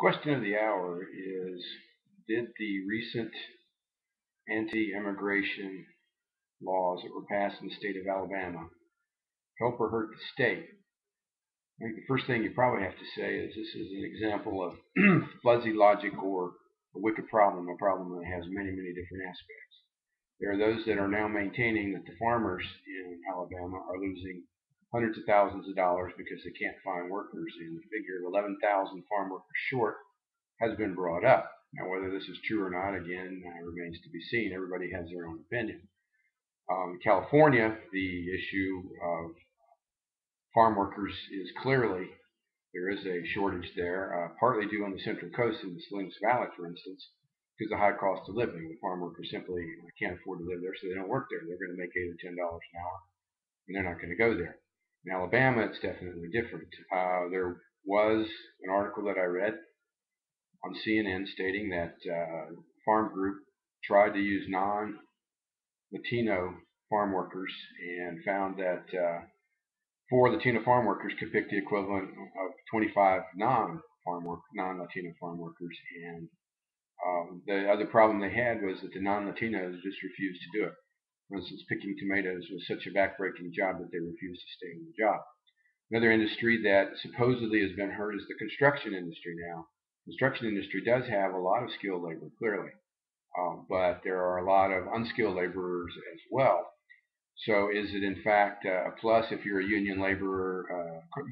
Question of the hour is, did the recent anti-immigration laws that were passed in the state of Alabama help or hurt the state? I think the first thing you probably have to say is this is an example of fuzzy logic or a wicked problem, a problem that has many, many different aspects. There are those that are now maintaining that the farmers in Alabama are losing hundreds of thousands of dollars because they can't find workers, and the figure of 11,000 farm workers short has been brought up. Now, whether this is true or not, again, remains to be seen. Everybody has their own opinion. California, the issue of farm workers is clearly, there is a shortage there, partly due on the Central Coast in the Salinas Valley, for instance, because of the high cost of living. The farm workers simply can't afford to live there, so they don't work there. They're going to make $8 or $10 an hour, and they're not going to go there. In Alabama, it's definitely different. There was an article that I read on CNN stating that farm group tried to use non-Latino farm workers and found that 4 Latino farm workers could pick the equivalent of 25 non-Latino farm workers. And the other problem they had was that the non-Latinos just refused to do it. For instance, picking tomatoes was such a backbreaking job that they refused to stay in the job. Another industry that supposedly has been hurt is the construction industry now. Construction industry does have a lot of skilled labor, clearly, but there are a lot of unskilled laborers as well. So is it in fact a plus if you're a union laborer,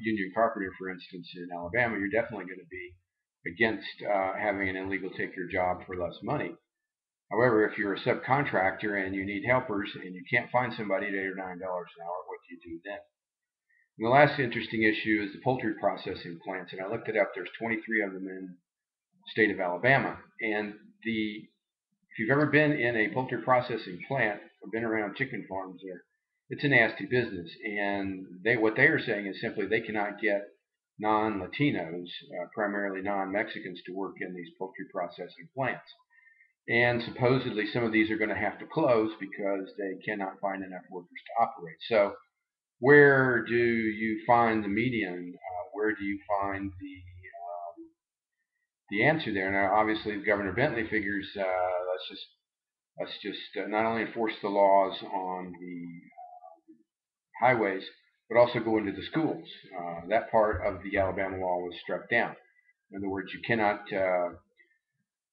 union carpenter, for instance, in Alabama? You're definitely going to be against having an illegal take your job for less money. However, if you're a subcontractor and you need helpers and you can't find somebody at $8 or $9 an hour, what do you do then? And the last interesting issue is the poultry processing plants, and I looked it up. There's 23 of them in the state of Alabama, and if you've ever been in a poultry processing plant or been around chicken farms there, it's a nasty business. And what they are saying is simply they cannot get non-Latinos, primarily non-Mexicans, to work in these poultry processing plants. And supposedly some of these are going to have to close because they cannot find enough workers to operate. So where do you find the median? Where do you find the answer there? Now, obviously, Governor Bentley figures let's just not only enforce the laws on the highways, but also go into the schools. That part of the Alabama law was struck down. In other words, you cannot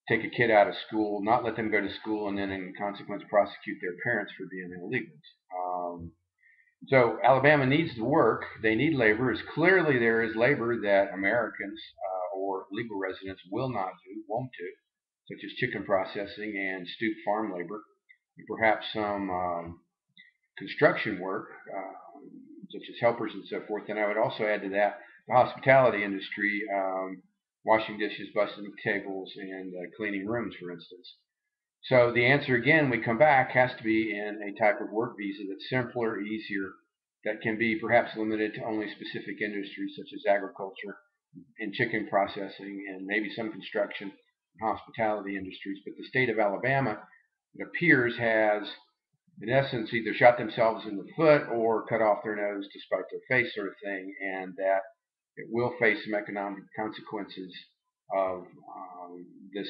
take a kid out of school, not let them go to school, and then in consequence prosecute their parents for being illegals. So Alabama needs the work. They need labor. Clearly there is labor that Americans or legal residents will not do, won't do, such as chicken processing and stoop farm labor, and perhaps some construction work, such as helpers and so forth. And I would also add to that the hospitality industry, washing dishes, busting tables, and cleaning rooms, for instance. So the answer, again, we come back, has to be in a type of work visa that's simpler, easier, that can be perhaps limited to only specific industries such as agriculture and chicken processing and maybe some construction and hospitality industries. But the state of Alabama, it appears, has, in essence, either shot themselves in the foot or cut off their nose to spite their face, sort of thing, and that it will face some economic consequences of this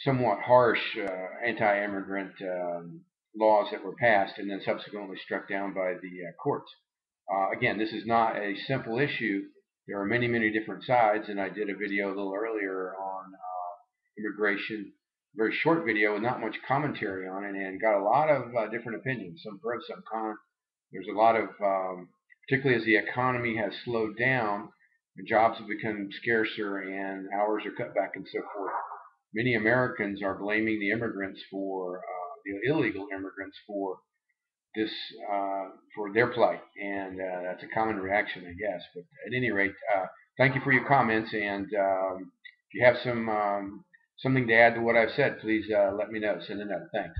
somewhat harsh anti-immigrant laws that were passed and then subsequently struck down by the courts. Again, this is not a simple issue. There are many, many different sides, and I did a video a little earlier on immigration, a very short video with not much commentary on it, and got a lot of different opinions, some pro, some con. There's a lot of, particularly as the economy has slowed down, the jobs have become scarcer and hours are cut back and so forth. Many Americans are blaming the immigrants for the illegal immigrants for this, for their plight, and that's a common reaction, I guess. But at any rate, thank you for your comments, and if you have something to add to what I've said, please let me know. Send a note. Thanks.